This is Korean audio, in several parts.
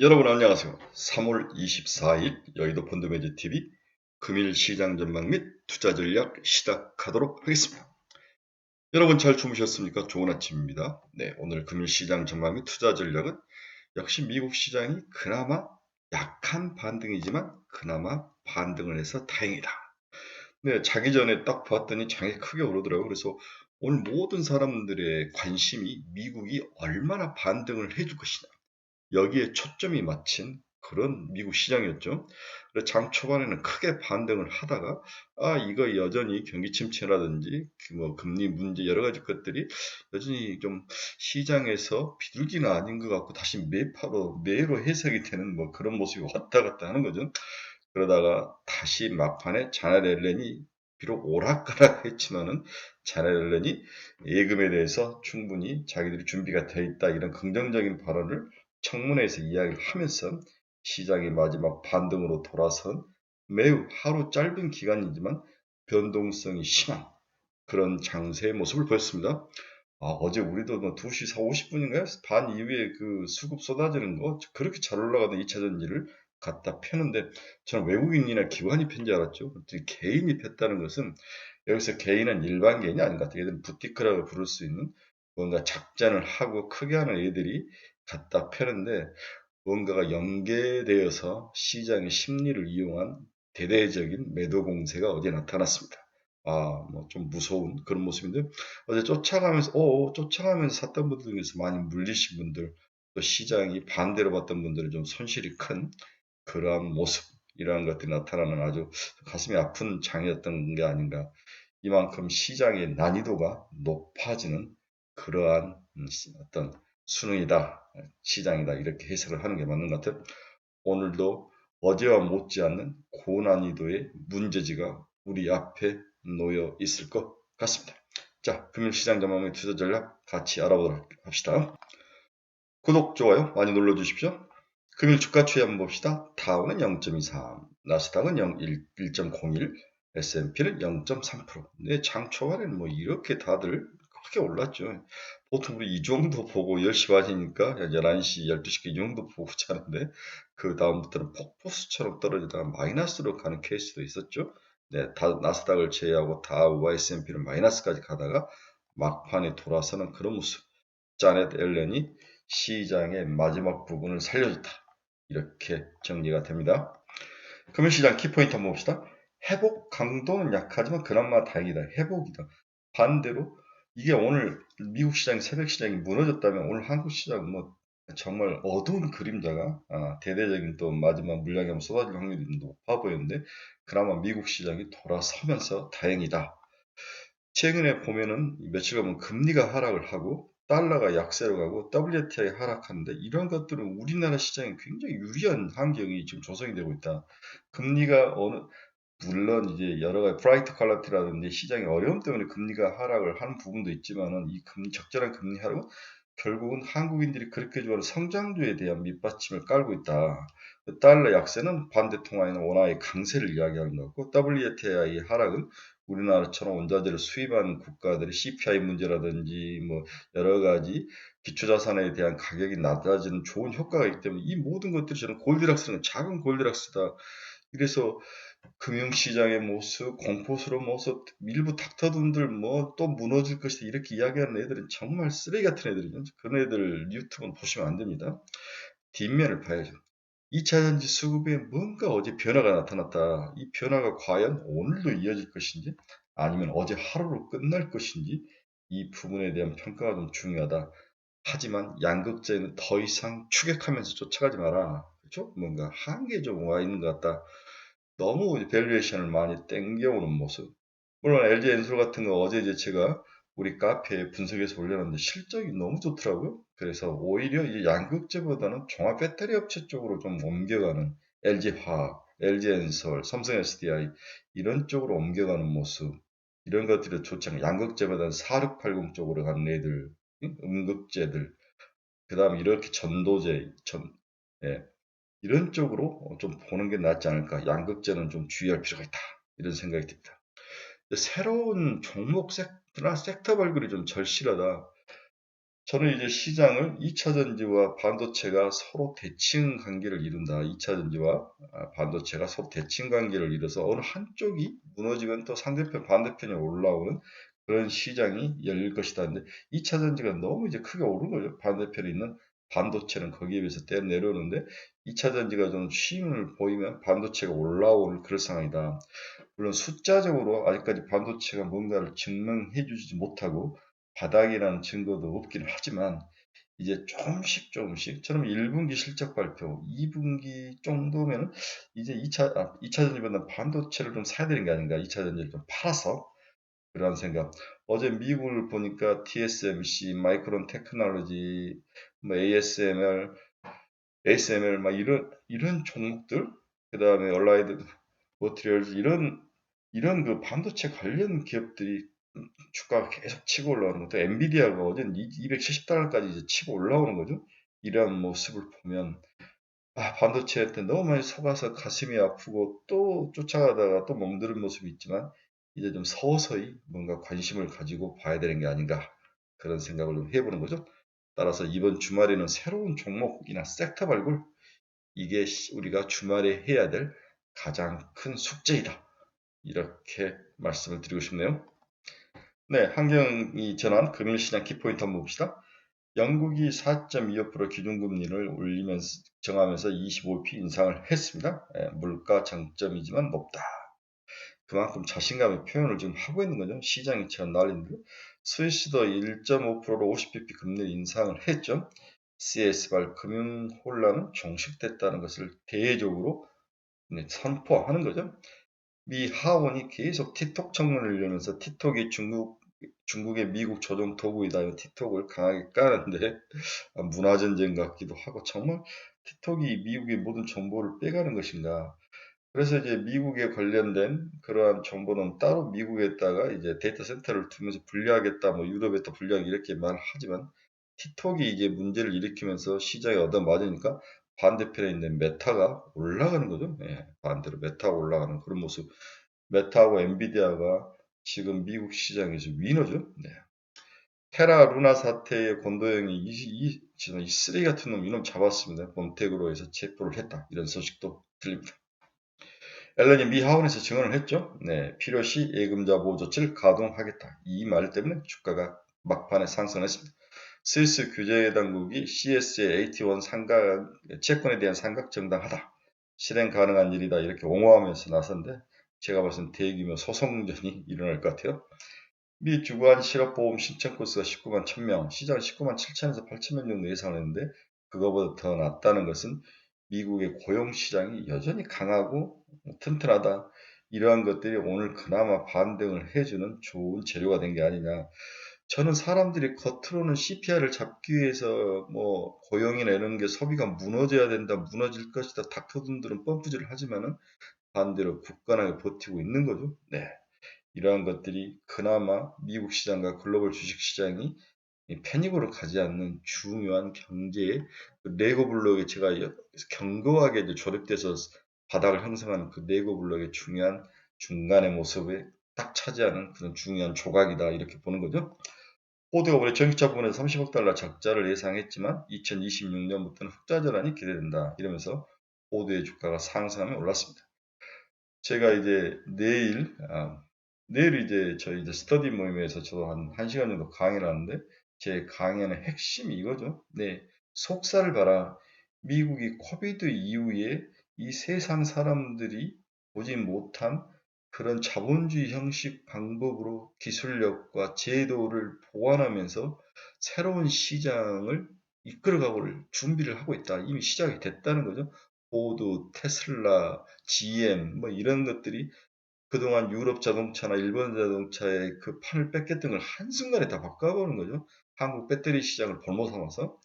여러분 안녕하세요. 3월 24일 여의도 펀드매니저TV 금일 시장 전망 및 투자 전략 시작하도록 하겠습니다. 여러분 잘 주무셨습니까? 좋은 아침입니다. 네, 오늘 금일 시장 전망 및 투자 전략은 역시 미국 시장이 그나마 약한 반등이지만 그나마 반등을 해서 다행이다. 네, 자기 전에 딱 봤더니 장이 크게 오르더라고요. 그래서 오늘 모든 사람들의 관심이 미국이 얼마나 반등을 해줄 것이냐. 여기에 초점이 맞춘 그런 미국 시장이었죠. 그래서 장 초반에는 크게 반등을 하다가 이거 여전히 경기 침체라든지 뭐 금리 문제 여러 가지 것들이 여전히 좀 시장에서 비둘기는 아닌 것 같고 다시 매로 해석이 되는 뭐 그런 모습이 왔다 갔다 하는 거죠. 그러다가 다시 막판에 자넷 옐렌이 비록 오락가락 했지만은 자넷 옐렌이 예금에 대해서 충분히 자기들이 준비가 돼 있다 이런 긍정적인 발언을 청문회에서 이야기를 하면서 시장이 마지막 반등으로 돌아선 매우 하루 짧은 기간이지만 변동성이 심한 그런 장세의 모습을 보였습니다. 어제 우리도 뭐 2시 50분인가요? 반 이후에 그 수급 쏟아지는 거 그렇게 잘 올라가던 2차 전지를 갖다 펴는데 저는 외국인이나 기관이 편 줄 알았죠. 그랬더니 개인이 폈다는 것은 여기서 개인은 일반 개인이 아닌 것 같아요. 얘들은 부티크라고 부를 수 있는 뭔가 작전을 하고 크게 하는 애들이 갖다 펴는데 뭔가가 연계되어서 시장의 심리를 이용한 대대적인 매도 공세가 어제 나타났습니다. 뭐 좀 무서운 그런 모습인데 어제 쫓아가면서 샀던 분들 중에서 많이 물리신 분들, 또 시장이 반대로 봤던 분들은 좀 손실이 큰 그러한 모습, 이러한 것들이 나타나는 아주 가슴이 아픈 장이었던 게 아닌가. 이만큼 시장의 난이도가 높아지는 그러한 어떤 수능이다, 시장이다, 이렇게 해석을 하는 게 맞는 것 같아요. 오늘도 어제와 못지않는 고난이도의 문제지가 우리 앞에 놓여 있을 것 같습니다. 자, 금융시장 전망의 투자 전략 같이 알아보도록 합시다. 구독, 좋아요 많이 눌러주십시오. 금일 주가 추이 한번 봅시다. 다우는 0.23, 나스닥은 1.01, S&P는 0.3%. 네, 장 초반에는 뭐 이렇게 다들 크게 올랐죠. 보통 우리 이 정도 보고 10시 반이니까 11시, 12시 이 정도 보고 자는데 그 다음부터는 폭포수처럼 떨어지다가 마이너스로 가는 케이스도 있었죠. 네, 나스닥을 제외하고 다우와 S&P는 마이너스까지 가다가 막판에 돌아서는 그런 모습. 자넷 옐렌이 시장의 마지막 부분을 살려줬다. 이렇게 정리가 됩니다. 금융시장 키포인트 한번 봅시다. 회복 강도는 약하지만 그나마 다행이다. 회복이다. 반대로 이게 오늘 미국 시장 새벽 시장이 무너졌다면 오늘 한국 시장 뭐 정말 어두운 그림자가 대대적인 또 마지막 물량이 한번 쏟아질 확률이 높아 보였는데 그나마 미국 시장이 돌아서면서 다행이다. 최근에 보면은 며칠간 보면 금리가 하락을 하고 달러가 약세로 가고 WTI 하락하는데 이런 것들은 우리나라 시장에 굉장히 유리한 환경이 지금 조성이 되고 있다. 금리가 물론 이제 여러 가지 프라이트 퀄러티라든지 시장의 어려움 때문에 금리가 하락을 하는 부분도 있지만은 이 적절한 금리 하락은 결국은 한국인들이 그렇게 좋아하는 성장주에 대한 밑받침을 깔고 있다. 달러 약세는 반대 통화에는 원화의 강세를 이야기하는 거고 WTI 하락은 우리나라처럼 원자재를 수입하는 국가들의 CPI 문제라든지 뭐 여러 가지 기초자산에 대한 가격이 낮아지는 좋은 효과가 있기 때문에 이 모든 것들이 저는 골디락스는 작은 골디락스다. 그래서 금융시장의 모습, 공포스러운 모습, 일부 닥터분들 뭐 또 무너질 것이다 이렇게 이야기하는 애들은 정말 쓰레기 같은 애들이죠. 그런 애들 유튜브는 보시면 안 됩니다. 뒷면을 봐야죠. 2차전지 수급에 뭔가 어제 변화가 나타났다. 이 변화가 과연 오늘도 이어질 것인지 아니면 어제 하루로 끝날 것인지 이 부분에 대한 평가가 좀 중요하다. 하지만 양극재는 더 이상 추격하면서 쫓아가지 마라. 그렇죠? 뭔가 한계에 좀 와 있는 것 같다. 너무 밸류에이션을 많이 땡겨오는 모습. 물론 LG 엔솔 같은 거 어제 이제 제가 우리 카페에 분석해서 올려놨는데 실적이 너무 좋더라고요. 그래서 오히려 이제 양극재보다는 종합 배터리 업체 쪽으로 좀 옮겨가는 LG화학, LG엔솔, 삼성 SDI 이런 쪽으로 옮겨가는 모습. 이런 것들이 좋지 않아요. 양극재보다는 4680 쪽으로 가는 애들, 음극재들, 그 다음 이렇게 예, 이런 쪽으로 좀 보는 게 낫지 않을까. 양극재는 좀 주의할 필요가 있다. 이런 생각이 듭니다. 새로운 종목 섹터나 섹터 발굴이 좀 절실하다. 저는 이제 시장을 2차 전지와 반도체가 서로 대칭 관계를 이룬다. 2차 전지와 반도체가 서로 대칭 관계를 이뤄서 어느 한쪽이 무너지면 또 상대편 반대편이 올라오는 그런 시장이 열릴 것이다. 근데 2차 전지가 너무 이제 크게 오른 거죠. 반대편에 있는 반도체는 거기에 비해서 떼어 내려오는데 2차 전지가 좀 쉼을 보이면 반도체가 올라올 그런 상황이다. 물론 숫자적으로 아직까지 반도체가 뭔가를 증명해 주지 못하고 바닥이라는 증거도 없기는 하지만 이제 조금씩 처럼 1분기 실적 발표, 2분기 정도면 이제 2차 전지보다 반도체를 좀 사야 되는 게 아닌가. 2차 전지를 좀 팔아서 그런 생각. 어제 미국을 보니까 TSMC, 마이크론 테크놀로지, 뭐 ASML 막 이런 종목들, 그다음에 얼라이드 머티리얼즈 이런 그 반도체 관련 기업들이 주가가 계속 치고 올라오는 것도 엔비디아가 어제 270달러까지 이제 치고 올라오는 거죠. 이러한 모습을 보면 반도체한테 너무 많이 속아서 가슴이 아프고 또 쫓아가다가 또 멈드는 모습이 있지만 이제 좀 서서히 뭔가 관심을 가지고 봐야 되는 게 아닌가 그런 생각을 좀 해보는 거죠. 따라서 이번 주말에는 새로운 종목이나 섹터 발굴 이게 우리가 주말에 해야 될 가장 큰 숙제이다. 이렇게 말씀을 드리고 싶네요. 네, 환경이 전환 금융시장 키포인트 한번 봅시다. 영국이 4.25% 기준금리를 올리면서 정하면서 25p 인상을 했습니다. 물가 장점이지만 높다. 그만큼 자신감의 표현을 지금 하고 있는 거죠. 시장이 지금 난리인데 스위스도 1.5%로 50bp 금리 인상을 했죠. CS발 금융 혼란은 종식됐다는 것을 대외적으로 선포하는 거죠. 미 하원이 계속 틱톡 청문회를 열면서 틱톡이 중국의 미국 조종 도구이다. 틱톡을 강하게 까는데 문화전쟁 같기도 하고 정말 틱톡이 미국의 모든 정보를 빼가는 것인가. 그래서 이제 미국에 관련된 그러한 정보는 따로 미국에다가 이제 데이터 센터를 두면서 분리하겠다, 뭐 유럽에다 분리하기 이렇게 말하지만 틱톡이 이제 문제를 일으키면서 시장에 얻어맞으니까 반대편에 있는 메타가 올라가는 거죠. 예, 반대로 메타가 올라가는 그런 모습. 메타하고 엔비디아가 지금 미국 시장에서 위너죠. 네. 테라 루나 사태의 권도영이 지금 이 쓰레기 같은 놈 이놈 잡았습니다. 범택으로 해서 체포를 했다. 이런 소식도 들립니다. 앨런이 미 하원에서 증언을 했죠. 네, 필요시 예금자 보호 조치를 가동하겠다. 이 말 때문에 주가가 막판에 상승했습니다. 스위스 규제 당국이 CS의 AT1 채권에 대한 상각 정당하다. 실행 가능한 일이다. 이렇게 옹호하면서 나섰는데 제가 봤을 땐 대규모 소송전이 일어날 것 같아요. 미 주간 실업보험 신청 건수가 19만 1000명, 시장 19만 7천에서 8천명 정도 예상을 했는데 그거보다 더 낮다는 것은 미국의 고용시장이 여전히 강하고 튼튼하다. 이러한 것들이 오늘 그나마 반등을 해주는 좋은 재료가 된 게 아니냐. 저는 사람들이 겉으로는 CPI를 잡기 위해서 뭐 고용이나 이런 게 소비가 무너져야 된다, 무너질 것이다. 닥터분들은 펌프질을 하지만은 반대로 굳건하게 버티고 있는 거죠. 네. 이러한 것들이 그나마 미국 시장과 글로벌 주식 시장이 패닉으로 가지 않는 중요한 경제의 네거 블록에 제가 견고하게 이제 조립돼서 바닥을 형성하는 그 네거 블록의 중요한 중간의 모습에 딱 차지하는 그런 중요한 조각이다 이렇게 보는 거죠. 포드가 올해 전기차 부분에서 30억 달러 적자를 예상했지만 2026년부터는 흑자 전환이 기대된다 이러면서 포드의 주가가 상승하며 올랐습니다. 제가 이제 내일 이제 저희 이제 스터디 모임에서 저도 한 1시간 정도 강의를 하는데 제 강연의 핵심이 이거죠. 네. 속사를 봐라. 미국이 코비드 이후에 이 세상 사람들이 보지 못한 그런 자본주의 형식 방법으로 기술력과 제도를 보완하면서 새로운 시장을 이끌어가고를 준비를 하고 있다. 이미 시작이 됐다는 거죠. 포드, 테슬라, GM 뭐 이런 것들이 그동안 유럽 자동차나 일본 자동차의 그 판을 뺏겼던 걸 한순간에 다 바꿔보는 거죠. 한국 배터리 시장을 볼모 삼아서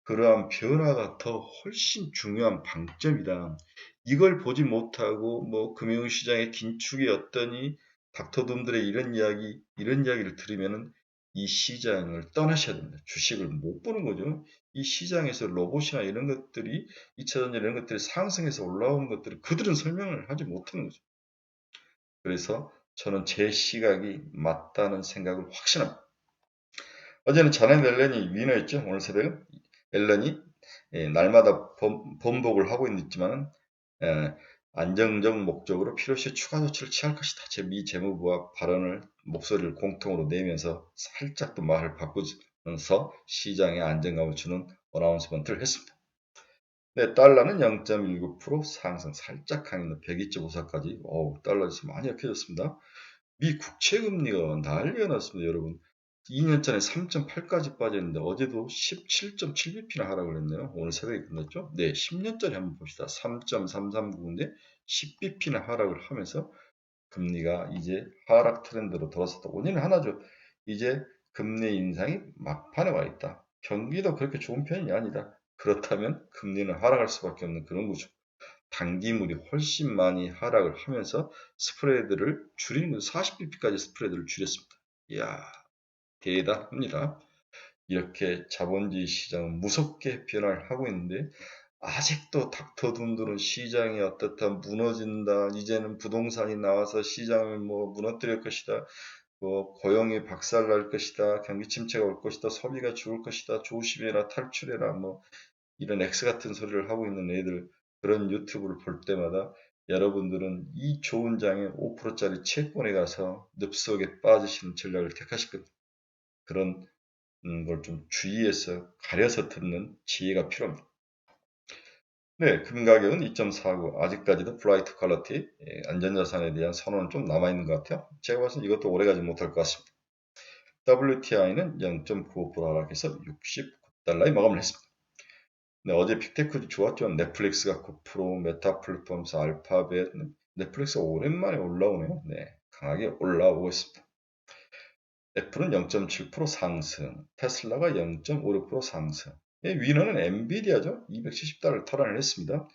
그러한 변화가 더 훨씬 중요한 방점이다. 이걸 보지 못하고 뭐 금융시장의 긴축이 어떠니 닥터둠들의 이런 이야기를 들으면은 이 시장을 떠나셔야 됩니다. 주식을 못 보는 거죠. 이 시장에서 로봇이나 이런 것들이 2차전지 이런 것들이 상승해서 올라오는 것들을 그들은 설명을 하지 못하는 거죠. 그래서 저는 제 시각이 맞다는 생각을 확신합니다. 어제는 자넷 앨런이 위너였죠. 오늘 새벽은 앨런이 날마다 번복을 하고 있지만 안정적 목적으로 필요시 추가 조치를 취할 것이다. 제 미 재무부와 목소리를 공통으로 내면서 살짝 또 말을 바꾸면서 시장에 안정감을 주는 어나운스먼트를 했습니다. 네, 달러는 0.19% 상승, 살짝 강했는 102.54까지. 달러 지수 많이 약해졌습니다. 미 국채 금리가 난리가 났습니다, 여러분. 2년 전에 3.8까지 빠졌는데 어제도 17.7bp나 하락을 했네요. 오늘 새벽에 끝났죠? 네, 10년짜리 한번 봅시다. 3.339인데 10bp나 하락을 하면서 금리가 이제 하락 트렌드로 돌아섰다. 원인은 하나죠. 이제 금리 인상이 막판에 와 있다. 경기도 그렇게 좋은 편이 아니다. 그렇다면 금리는 하락할 수밖에 없는 그런 구조. 단기물이 훨씬 많이 하락을 하면서 스프레드를 줄이는 거죠. 40bp까지 스프레드를 줄였습니다. 이야, 대단합니다. 이렇게 자본주의 시장은 무섭게 변화를 하고 있는데 아직도 닥터둔들은 시장이 어떻다 무너진다. 이제는 부동산이 나와서 시장을 무너뜨릴 것이다. 고용이 박살날 것이다. 경기 침체가 올 것이다. 소비가 죽을 것이다. 조심해라. 탈출해라. 이런 X 같은 소리를 하고 있는 애들 그런 유튜브를 볼 때마다 여러분들은 이 좋은 장에 5%짜리 채권에 가서 늪속에 빠지시는 전략을 택하실 겁니다. 그런 걸 좀 주의해서 가려서 듣는 지혜가 필요합니다. 네, 금 가격은 2.49. 아직까지도 플라이트 퀄리티, 안전자산에 대한 선호는 좀 남아있는 것 같아요. 제가 봐서는 이것도 오래가지 못할 것 같습니다. WTI는 0.95% 하락해서 69달러에 마감을 했습니다. 네, 어제 빅테크도 좋았죠. 넷플릭스가 9%, 메타 플랫폼스, 알파벳, 넷플릭스가 오랜만에 올라오네요. 네, 강하게 올라오고 있습니다. 애플은 0.7% 상승, 테슬라가 0.56% 상승. 위너는 엔비디아죠. 270달러를 탈환을 했습니다.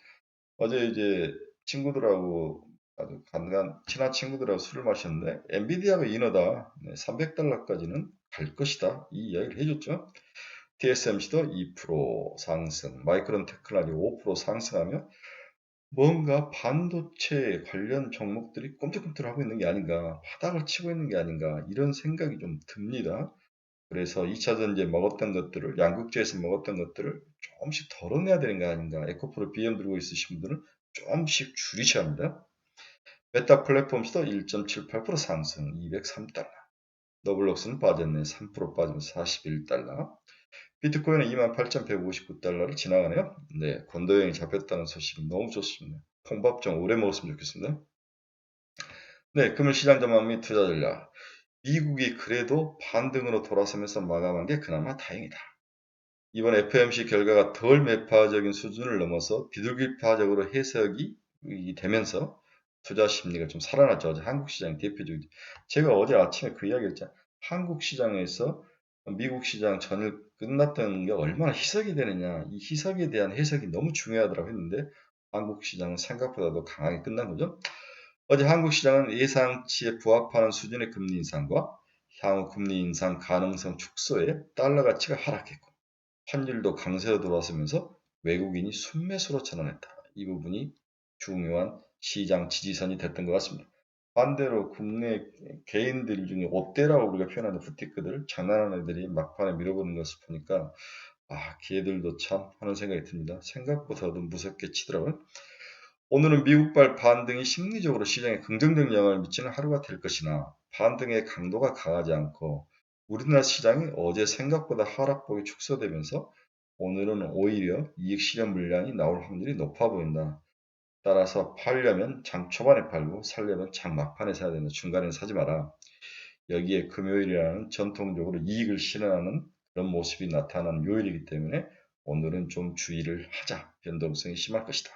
어제 이제 친구들하고 아주 친한 친구들하고 술을 마셨는데 엔비디아가 위너다. 300달러까지는 갈 것이다. 이 이야기를 해줬죠. TSMC도 2% 상승, 마이크론 테크놀로지 5% 상승하며 뭔가 반도체 관련 종목들이 꼼틀꼼틀하고 있는 게 아닌가, 바닥을 치고 있는 게 아닌가 이런 생각이 좀 듭니다. 그래서 2차 전지에 먹었던 것들을 양극재에서 먹었던 것들을 조금씩 덜어내야 되는 거 아닌가. 에코프로 BM 들고 있으신 분들은 조금씩 줄이셔야 합니다. 메타 플랫폼스도 1.78% 상승 203달러. 더블록스는 빠졌네. 3% 빠지면서 41달러. 비트코인은 28,159달러를 지나가네요. 네, 건도형이 잡혔다는 소식이 너무 좋습니다. 콩밥 좀 오래 먹었으면 좋겠습니다. 네, 금융시장 전망 및 투자 전략. 미국이 그래도 반등으로 돌아서면서 마감한 게 그나마 다행이다. 이번 FOMC 결과가 덜 매파적인 수준을 넘어서 비둘기파적으로 해석이 되면서 투자 심리가 좀 살아났죠. 어제 한국 시장 대표적이죠. 제가 어제 아침에 그 이야기 했잖아요. 한국 시장에서 미국 시장 전일 끝났던 게 얼마나 희석이 되느냐. 이 희석에 대한 해석이 너무 중요하다고 했는데 한국 시장은 생각보다도 강하게 끝난 거죠. 어제 한국 시장은 예상치에 부합하는 수준의 금리 인상과 향후 금리 인상 가능성 축소에 달러 가치가 하락했고 환율도 강세로 돌아서면서 외국인이 순매수로 전환했다. 이 부분이 중요한 시장 지지선이 됐던 것 같습니다. 반대로 국내 개인들 중에 옷대라고 우리가 표현하는 부티크들, 장난하는 애들이 막판에 밀어보는 것을 보니까 걔들도 참 하는 생각이 듭니다. 생각보다도 무섭게 치더라고요. 오늘은 미국발 반등이 심리적으로 시장에 긍정적 영향을 미치는 하루가 될 것이나 반등의 강도가 강하지 않고 우리나라 시장이 어제 생각보다 하락폭이 축소되면서 오늘은 오히려 이익 실현 물량이 나올 확률이 높아 보인다. 따라서 팔려면 장 초반에 팔고 살려면 장 막판에 사야 된다. 중간에 사지 마라. 여기에 금요일이라는 전통적으로 이익을 실현하는 그런 모습이 나타나는 요일이기 때문에 오늘은 좀 주의를 하자. 변동성이 심할 것이다.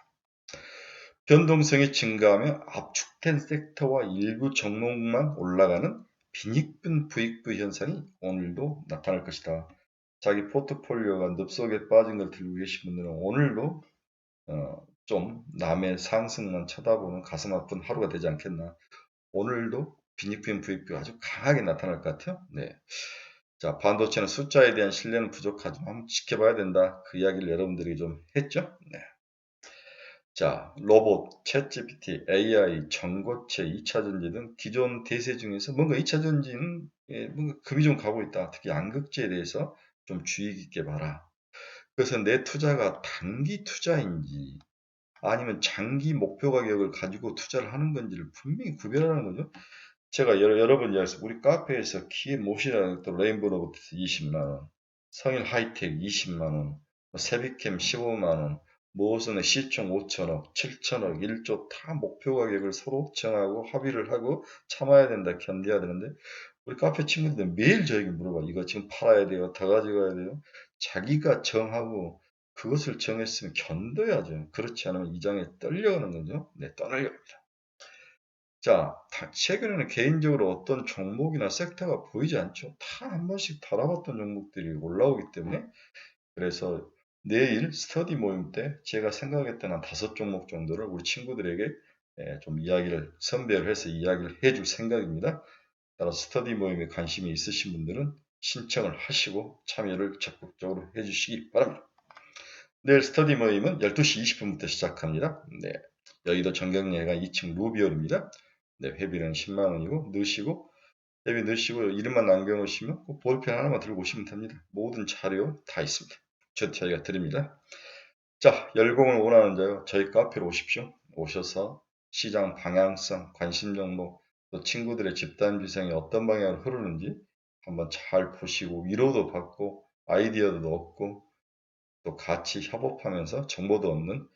변동성이 증가하며 압축된 섹터와 일부 종목만 올라가는 빈익분 부익부 현상이 오늘도 나타날 것이다. 자기 포트폴리오가 늪속에 빠진 걸 들고 계신 분들은 오늘도 좀 남의 상승만 쳐다보는 가슴 아픈 하루가 되지 않겠나. 오늘도 빈익분 부익부가 아주 강하게 나타날 것 같아요. 네. 자, 반도체는 숫자에 대한 신뢰는 부족하지만 한번 지켜봐야 된다. 그 이야기를 여러분들이 좀 했죠. 네. 자, 로봇, 챗GPT, AI, 전고체, 2차 전지 등 기존 대세 중에서 뭔가 2차 전지는 뭔가 급이 좀 가고 있다. 특히 양극재에 대해서 좀 주의 깊게 봐라. 그래서 내 투자가 단기 투자인지 아니면 장기 목표 가격을 가지고 투자를 하는 건지를 분명히 구별하는 거죠. 제가 여러 번 이야기했어요. 우리 카페에서 키모시라는 또 레인보우 로보트스 20만 원, 성일 하이텍 20만 원, 세비캠 15만 원, 모선의 시총 5천억, 7천억, 1조 다 목표 가격을 서로 정하고 합의를 하고 참아야 된다, 견뎌야 되는데 우리 카페 친구들 매일 저에게 물어봐. 이거 지금 팔아야 돼요? 더 가져가야 돼요? 자기가 정하고 그것을 정했으면 견뎌야죠. 그렇지 않으면 이 장에 떨려가는 거죠. 네, 떠나려 합니다. 자, 최근에는 개인적으로 어떤 종목이나 섹터가 보이지 않죠. 다 한 번씩 달아봤던 종목들이 올라오기 때문에 그래서 내일 스터디 모임 때 제가 생각했던 한 5종목 정도를 우리 친구들에게 좀 이야기를 선별을 해서 이야기를 해줄 생각입니다. 따라서 스터디 모임에 관심이 있으신 분들은 신청을 하시고 참여를 적극적으로 해주시기 바랍니다. 내일 스터디 모임은 12시 20분부터 시작합니다. 네, 여의도 정경래가 2층 루비홀입니다. 네, 회비는 10만 원이고 넣으시고 회비 넣으시고 이름만 남겨놓으시면 꼭 볼펜 하나만 들고 오시면 됩니다. 모든 자료 다 있습니다. 저희가 드립니다. 자, 열공을 원하는 자요. 저희 카페로 오십시오. 오셔서 시장 방향성, 관심 종목, 또 친구들의 집단 비상이 어떤 방향으로 흐르는지 한번 잘 보시고 위로도 받고 아이디어도 얻고 또 같이 협업하면서 정보도 얻는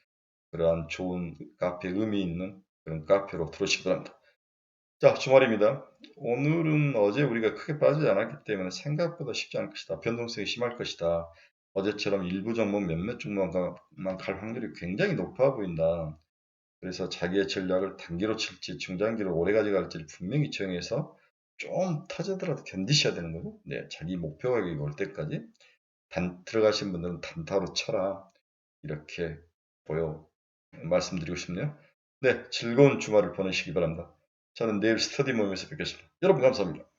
그러한 좋은 카페, 의미 있는 그런 카페로 들어오시기 바랍니다. 자, 주말입니다. 오늘은 어제 우리가 크게 빠지지 않았기 때문에 생각보다 쉽지 않을 것이다. 변동성이 심할 것이다. 어제처럼 일부 종목 몇몇 종목만 갈 확률이 굉장히 높아 보인다. 그래서 자기의 전략을 단기로 칠지 중장기로 오래 가져갈지를 분명히 정해서 좀 터지더라도 견디셔야 되는 거죠. 네, 자기 목표 가격이 올 때까지 들어가신 분들은 단타로 쳐라. 이렇게 말씀드리고 싶네요. 네, 즐거운 주말을 보내시기 바랍니다. 저는 내일 스터디 모임에서 뵙겠습니다. 여러분 감사합니다.